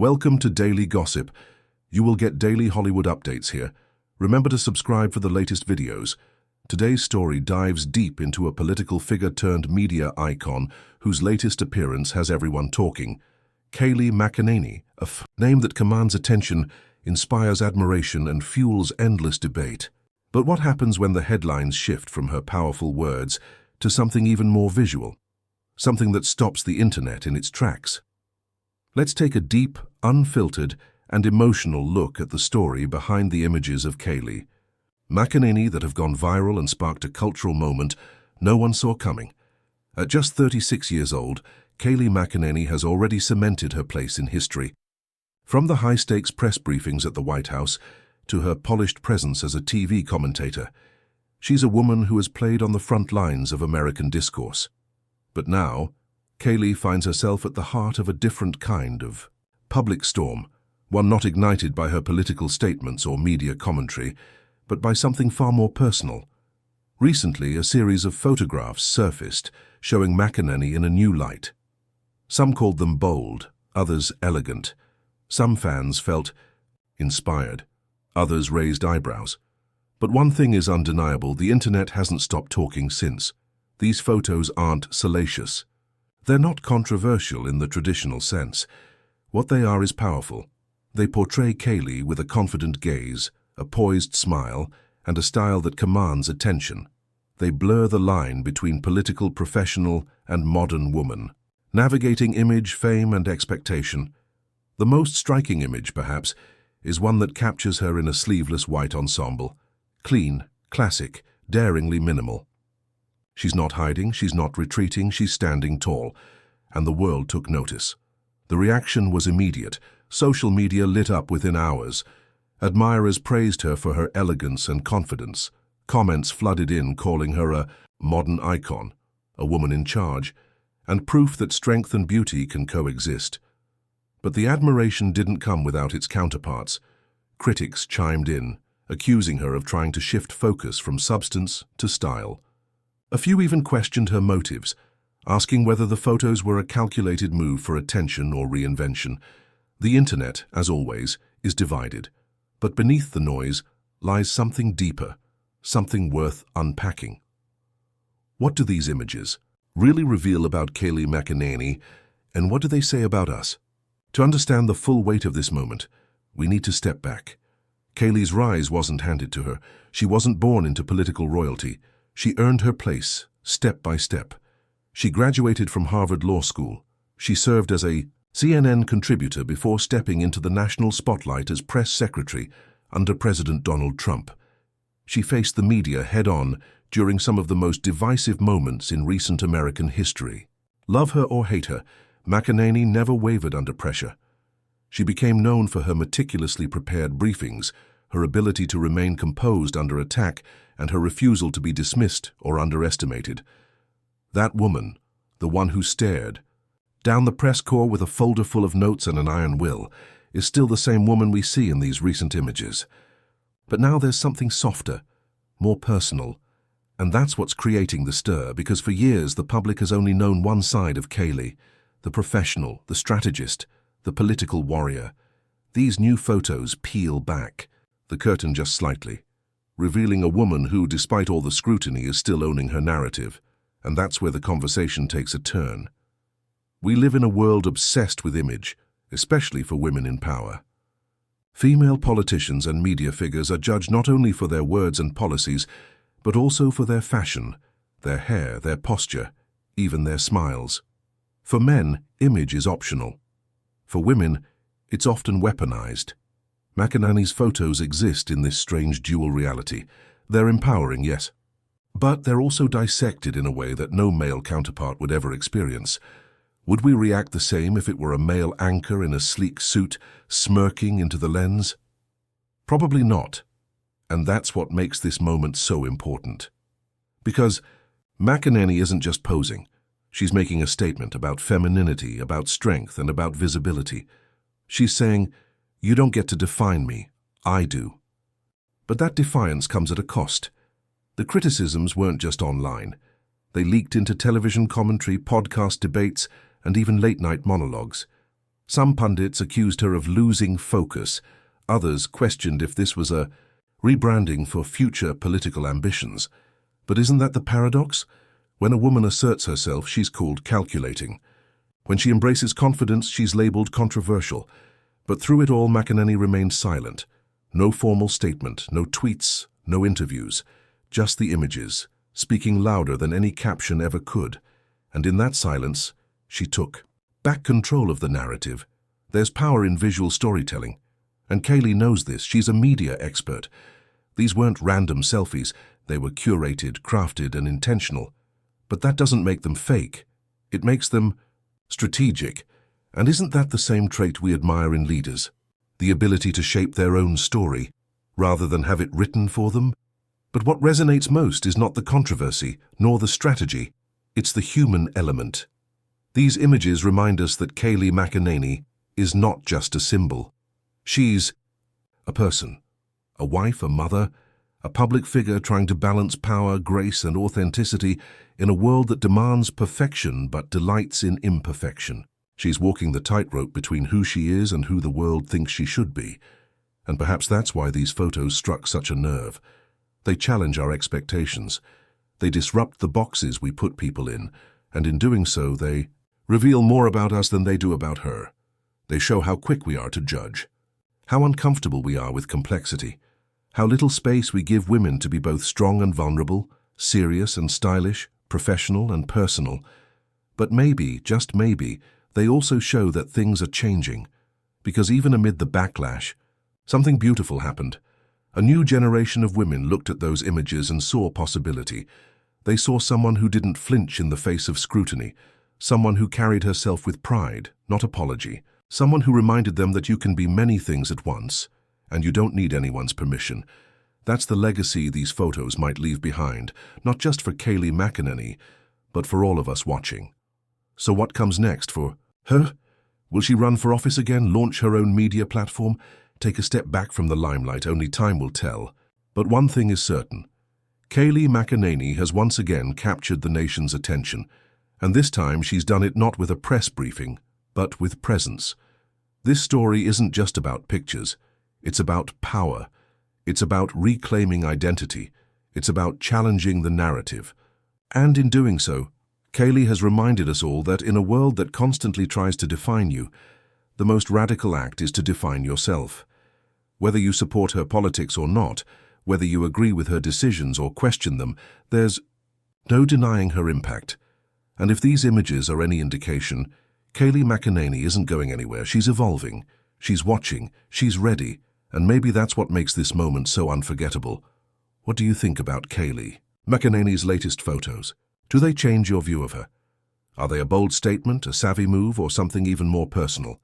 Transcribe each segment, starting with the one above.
Welcome to Daily Gossip. You will get daily Hollywood updates here. Remember to subscribe for the latest videos. Today's story dives deep into a political figure turned media icon whose latest appearance has everyone talking. Kayleigh McEnany, a name that commands attention, inspires admiration and fuels endless debate. But what happens when the headlines shift from her powerful words to something even more visual? Something that stops the internet in its tracks. Let's take a deep, unfiltered, and emotional look at the story behind the images of Kayleigh McEnany that have gone viral and sparked a cultural moment no one saw coming. At just 36 years old, Kayleigh McEnany has already cemented her place in history. From the high-stakes press briefings at the White House to her polished presence as a TV commentator, she's a woman who has played on the front lines of American discourse. But now, Kayleigh finds herself at the heart of a different kind of public storm, one not ignited by her political statements or media commentary, but by something far more personal. Recently, a series of photographs surfaced showing McEnany in a new light. Some called them bold, others elegant. Some fans felt inspired, others raised eyebrows. But one thing is undeniable: the internet hasn't stopped talking since. These photos aren't salacious. They're not controversial in the traditional sense. What they are is powerful. They portray Kayleigh with a confident gaze, a poised smile, and a style that commands attention. They blur the line between political professional and modern woman, navigating image, fame, and expectation. The most striking image, perhaps, is one that captures her in a sleeveless white ensemble. Clean, classic, daringly minimal. She's not hiding, she's not retreating, she's standing tall. And the world took notice. The reaction was immediate. Social media lit up within hours. Admirers praised her for her elegance and confidence. Comments flooded in, calling her a modern icon, a woman in charge, and proof that strength and beauty can coexist. But the admiration didn't come without its counterparts. Critics chimed in, accusing her of trying to shift focus from substance to style. A few even questioned her motives, asking whether the photos were a calculated move for attention or reinvention. The internet, as always, is divided. But beneath the noise lies something deeper, something worth unpacking. What do these images really reveal about Kayleigh McEnany, and what do they say about us? To understand the full weight of this moment, we need to step back. Kayleigh's rise wasn't handed to her. She wasn't born into political royalty. She earned her place, step by step. She graduated from Harvard Law School. She served as a CNN contributor before stepping into the national spotlight as press secretary under President Donald Trump. She faced the media head-on during some of the most divisive moments in recent American history. Love her or hate her, McEnany never wavered under pressure. She became known for her meticulously prepared briefings, her ability to remain composed under attack, and her refusal to be dismissed or underestimated. That woman, the one who stared down the press corps with a folder full of notes and an iron will, is still the same woman we see in these recent images. But now there's something softer, more personal, and that's what's creating the stir, because for years the public has only known one side of Kayleigh, the professional, the strategist, the political warrior. These new photos peel back the curtain just slightly, revealing a woman who, despite all the scrutiny, is still owning her narrative. And that's where the conversation takes a turn. We live in a world obsessed with image, especially for women in power. Female politicians and media figures are judged not only for their words and policies, but also for their fashion, their hair, their posture, even their smiles. For men, image is optional. For women, it's often weaponized. McEnany's photos exist in this strange dual reality. They're empowering, yes, but they're also dissected in a way that no male counterpart would ever experience. Would we react the same if it were a male anchor in a sleek suit, smirking into the lens? Probably not. And that's what makes this moment so important. Because McEnany isn't just posing. She's making a statement about femininity, about strength, and about visibility. She's saying, "You don't get to define me, I do." But that defiance comes at a cost. The criticisms weren't just online. They leaked into television commentary, podcast debates, and even late-night monologues. Some pundits accused her of losing focus. Others questioned if this was a rebranding for future political ambitions. But isn't that the paradox? When a woman asserts herself, she's called calculating. When she embraces confidence, she's labeled controversial. But through it all, McEnany remained silent. No formal statement, no tweets, no interviews. Just the images, speaking louder than any caption ever could. And in that silence, she took back control of the narrative. There's power in visual storytelling. And Kayleigh knows this. She's a media expert. These weren't random selfies. They were curated, crafted, and intentional. But that doesn't make them fake. It makes them strategic. And isn't that the same trait we admire in leaders? The ability to shape their own story, rather than have it written for them? But what resonates most is not the controversy, nor the strategy. It's the human element. These images remind us that Kayleigh McEnany is not just a symbol. She's a person, a wife, a mother, a public figure trying to balance power, grace, and authenticity in a world that demands perfection but delights in imperfection. She's walking the tightrope between who she is and who the world thinks she should be. And perhaps that's why these photos struck such a nerve. They challenge our expectations. They disrupt the boxes we put people in, and in doing so, they reveal more about us than they do about her. They show how quick we are to judge, how uncomfortable we are with complexity, how little space we give women to be both strong and vulnerable, serious and stylish, professional and personal. But maybe, just maybe, they also show that things are changing. Because even amid the backlash, something beautiful happened. A new generation of women looked at those images and saw possibility. They saw someone who didn't flinch in the face of scrutiny, someone who carried herself with pride, not apology, someone who reminded them that you can be many things at once, and you don't need anyone's permission. That's the legacy these photos might leave behind, not just for Kayleigh McEnany, but for all of us watching. So what comes next for her? Will she run for office again, launch her own media platform, take a step back from the limelight? Only time will tell. But one thing is certain. Kayleigh McEnany has once again captured the nation's attention, and this time she's done it not with a press briefing, but with presence. This story isn't just about pictures. It's about power. It's about reclaiming identity. It's about challenging the narrative. And in doing so, Kayleigh has reminded us all that in a world that constantly tries to define you, the most radical act is to define yourself. Whether you support her politics or not, whether you agree with her decisions or question them, there's no denying her impact. And if these images are any indication, Kayleigh McEnany isn't going anywhere. She's evolving. She's watching. She's ready. And maybe that's what makes this moment so unforgettable. What do you think about Kayleigh McEnany's latest photos? Do they change your view of her? Are they a bold statement, a savvy move, or something even more personal?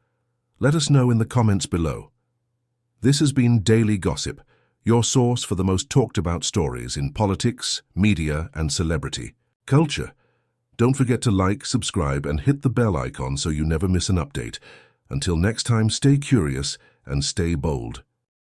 Let us know in the comments below. This has been Daily Gossip, your source for the most talked about stories in politics, media, and celebrity culture. Don't forget to like, subscribe, and hit the bell icon so you never miss an update. Until next time, stay curious and stay bold.